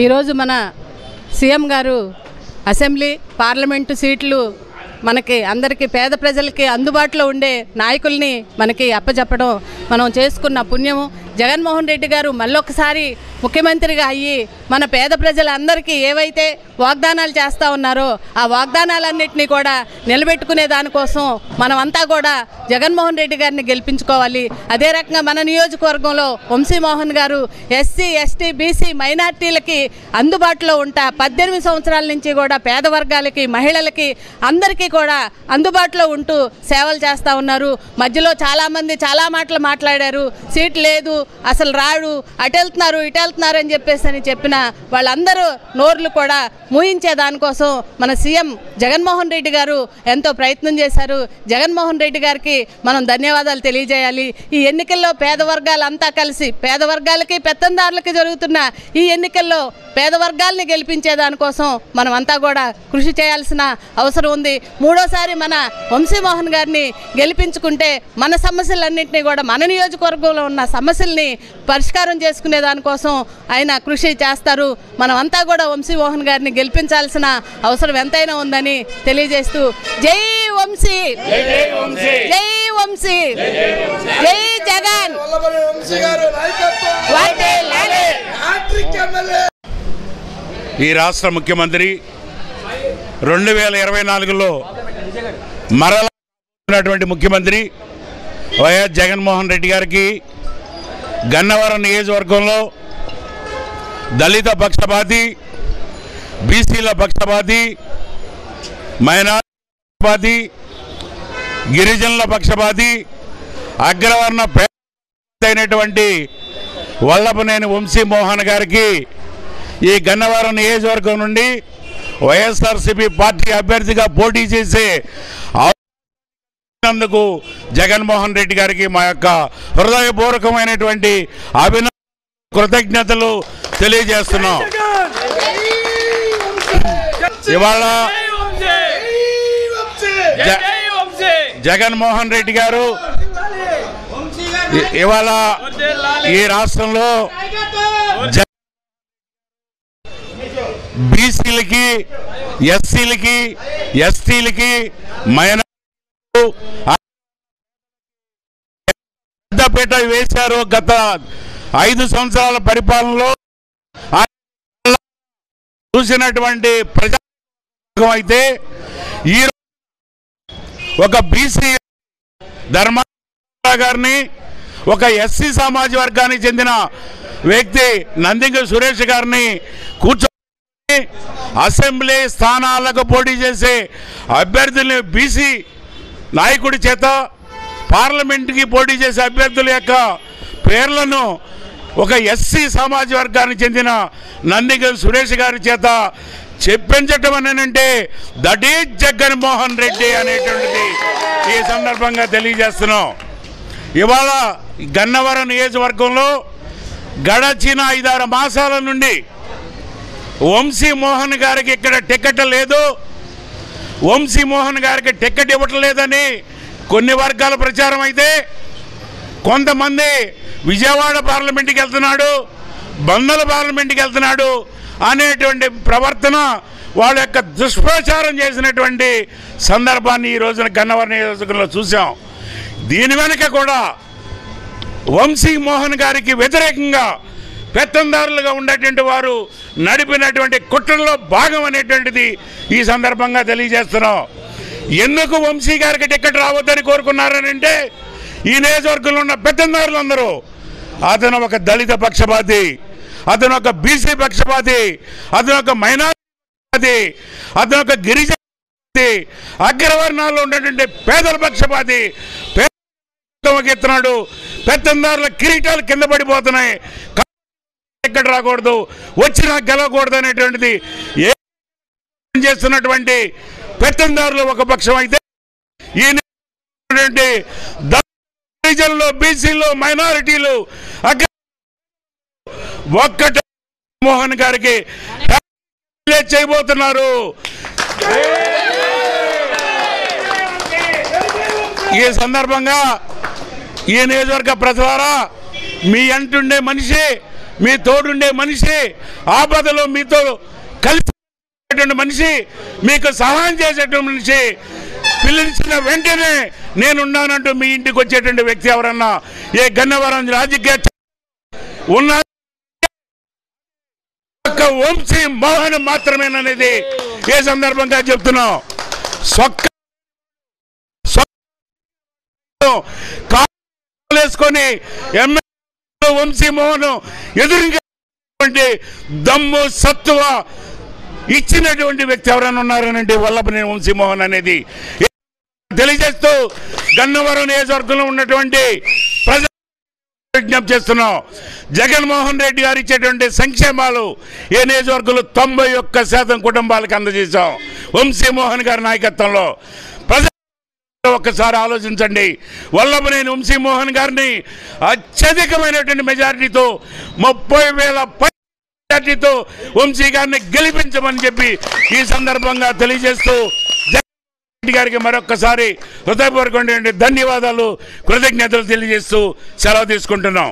ఈరోజు మన సీఎం గారు అసెంబ్లీ పార్లమెంటు సీట్లు మనకి అందరికీ పేద ప్రజలకి అందుబాటులో ఉండే నాయకుల్ని మనకి అప్పచెప్పడం మనం చేసుకున్న పుణ్యము. జగన్మోహన్ రెడ్డి గారు మళ్ళొకసారి ముఖ్యమంత్రిగా అయ్యి మన పేద ప్రజలందరికీ ఏవైతే వాగ్దానాలు చేస్తూ ఉన్నారో ఆ వాగ్దానాలన్నింటినీ కూడా నిలబెట్టుకునే దానికోసం మనమంతా కూడా జగన్మోహన్ రెడ్డి గారిని గెలిపించుకోవాలి. అదే రకంగా మన నియోజకవర్గంలో వంశీమోహన్ గారు ఎస్సీ ఎస్టీ బీసీ మైనార్టీలకి అందుబాటులో ఉంటా 18 సంవత్సరాల నుంచి కూడా పేద వర్గాలకి మహిళలకి అందరికీ కూడా అందుబాటులో ఉంటూ సేవలు చేస్తూ ఉన్నారు. మధ్యలో చాలామంది చాలా మాటలు మాట్లాడారు. సీట్ లేదు, అసలు రాడు, అటు వెళ్తున్నారు ఇటు వెళ్తున్నారు అని చెప్పిన వాళ్ళందరూ నోర్లు కూడా మూయించే దానికోసం మన సీఎం జగన్మోహన్ రెడ్డి గారు ఎంతో ప్రయత్నం చేశారు. జగన్మోహన్ రెడ్డి గారికి మనం ధన్యవాదాలు తెలియజేయాలి. ఈ ఎన్నికల్లో పేద వర్గాలంతా కలిసి పేద వర్గాలకి పెత్తందారులకి జరుగుతున్న ఈ ఎన్నికల్లో పేద వర్గాల్ని గెలిపించే దానికోసం మనం అంతా కూడా కృషి చేయాల్సిన అవసరం ఉంది. మూడోసారి మన వంశీమోహన్ గారిని గెలిపించుకుంటే మన సమస్యలన్నింటినీ కూడా మన నియోజకవర్గంలో ఉన్న సమస్యల్ని పరిష్కారం చేసుకునే దానికోసం ఆయన కృషి చేస్తారు. మనం అంతా కూడా వంశీమోహన్ గారిని గెలిపించాల్సిన అవసరం ఎంతైనా ఉందని తెలియజేస్తూ జై వంశీ, జై వంశీ, జై జగన్. ఈ రాష్ట్ర ముఖ్యమంత్రి 2024లో మరలా ముఖ్యమంత్రి వైఎస్ జగన్మోహన్ రెడ్డి గారికి గన్నవరం నియోజకవర్గంలో దళిత పక్షపాతి, బీసీల పక్షపాతి, మైనారిటీ పక్షపాతి, గిరిజనుల పక్షపాతి, అగ్రవర్ణ అయినటువంటి వల్లభనేని వంశీమోహన్ గారికి ఈ గన్నవరం నియోజకవర్గం నుండి వైఎస్ఆర్సీపీ పార్టీ అభ్యర్థిగా పోటీ చేసే నందుకు జగన్మోహన్ రెడ్డి గారికి మా యొక్క హృదయపూర్వకమైనటువంటి కృతజ్ఞతలు తెలియజేస్తున్నాం. ఇవాళ జగన్మోహన్ రెడ్డి గారు ఇవాళ ఈ రాష్ట్రంలో బీసీలకి, ఎస్సీలకి, ఎస్టీలకి, మైనారిటీ పెద్దపీట వేశారు. గత 5 సంవత్సరాల పరిపాలనలో చూసినటువంటి ప్రజా అయితే ఈ ఒక బీసీ ధర్మ గారిని, ఒక ఎస్సీ సమాజ వర్గానికి చెందిన వ్యక్తి నందిగ సురేష్ గారిని కూర్చొని అసెంబ్లీ స్థానాలకు పోటీ చేసే అభ్యర్థుల్ని బీసీ నాయకుడి చేత, పార్లమెంట్కి పోటీ చేసే అభ్యర్థుల యొక్క పేర్లను ఒక ఎస్సీ సమాజ వర్గానికి చెందిన నందిగ సురేష్ గారి చేత చెప్పించటం అంటే దట్ ఈజ్ జగన్మోహన్ రెడ్డి అనేటువంటిది ఈ సందర్భంగా తెలియజేస్తున్నాం. ఇవాళ గన్నవరం నియోజకవర్గంలో గడచిన 5-6 మాసాల నుండి వంశీమోహన్ గారికి ఇక్కడ టికెట్ లేదు, వంశీమోహన్ గారికి టికెట్ ఇవ్వటం లేదని కొన్ని వర్గాల ప్రచారం అయితే, కొంతమంది విజయవాడ పార్లమెంట్కి వెళ్తున్నాడు, బందల పార్లమెంట్కి వెళ్తున్నాడు అనేటువంటి ప్రవర్తన వాళ్ళ యొక్క దుష్ప్రచారం చేసినటువంటి సందర్భాన్ని ఈ రోజున గన్నవరం నియోజకవర్గంలో చూసాం. దీని వెనుక కూడా వంశీ మోహన్ గారికి వ్యతిరేకంగా పెత్తందారులుగా ఉండేటువంటి వారు నడిపినటువంటి కుట్రల్లో భాగం అనేటువంటిది ఈ సందర్భంగా తెలియజేస్తున్నాం. ఎందుకు వంశీ గారికి టికెట్ రావద్దని కోరుకున్నారని అంటే ఈ నియోజకవర్గంలో ఉన్న పెత్తందారులందరూ అతను ఒక దళిత పక్షపాతి, అతను ఒక బీసీ పక్షపాతి, అతను ఒక మైనారిటీ పక్షపాతి, అతను ఒక గిరిజన అగ్రవర్ణాల్లో ఉన్నటువంటి పేదల పక్షపాతి ఎత్తున్నాడు. పెత్తందారుల కిరీటాలు కింద పడిపోతున్నాయి, ఎక్కడ రాకూడదు, వచ్చినా గెలవకూడదు అనేటువంటిది చేస్తున్నటువంటి పెత్తందారులు ఒక పక్షం అయితే ఈ గిరిజనులు, బీసీలు, మైనారిటీలు ఒక్కటే మోహన్ గారికి చేయబోతున్నారు. ఈ సందర్భంగా ఈ నియోజకవర్గ ప్రజలారా, మీ అంటుండే మనిషి, మీ తోడుండే మనిషి, ఆపదలో మీతో కలిసి మనిషి, మీకు సహాయం చేసేటువంటి మనిషి, పిలిచిన వెంటనే నేనున్నానంటూ మీ ఇంటికి వచ్చేటువంటి వ్యక్తి ఎవరన్నా ఏ గన్నవరం రాజకీయ ఉన్న వంశీ మోహన్ మాత్రమేననేది ఏ సందర్భంగా చెప్తున్నాం. వేసుకొని ఎమ్మెల్యే వంశీ మోహన్ ఎదురుంటే దమ్ము సత్తువ ఇచ్చినటువంటి వ్యక్తి ఎవరైనా ఉన్నారనంటే వల్లభనేని వంశీ మోహన్ అనేది తెలియజేస్తూ గన్నవరం నియోజకవర్గంలో ఉన్నటువంటి ప్రజలు విజ్ఞప్తి చేస్తున్నాం. జగన్మోహన్ రెడ్డి గారు ఇచ్చేటువంటి సంక్షేమాలు ఏ నియోజకవర్గంలో 91% కుటుంబాలకు అందజేశాం. వంశీ మోహన్ గారి నాయకత్వంలో ప్రజలు ఒక్కసారి ఆలోచించండి. వల్లభనేని వంశీ మోహన్ గారిని అత్యధికమైనటువంటి మెజారిటీతో 30,000 మెజారిటీతో వంశీ గారిని గెలిపించమని చెప్పి ఈ సందర్భంగా తెలియజేస్తూ జగన్ రెడ్డి గారికి మరొక్కసారి హృదయపూర్వకమైనటువంటి ధన్యవాదాలు, కృతజ్ఞతలు తెలియజేస్తూ సెలవు తీసుకుంటున్నాం.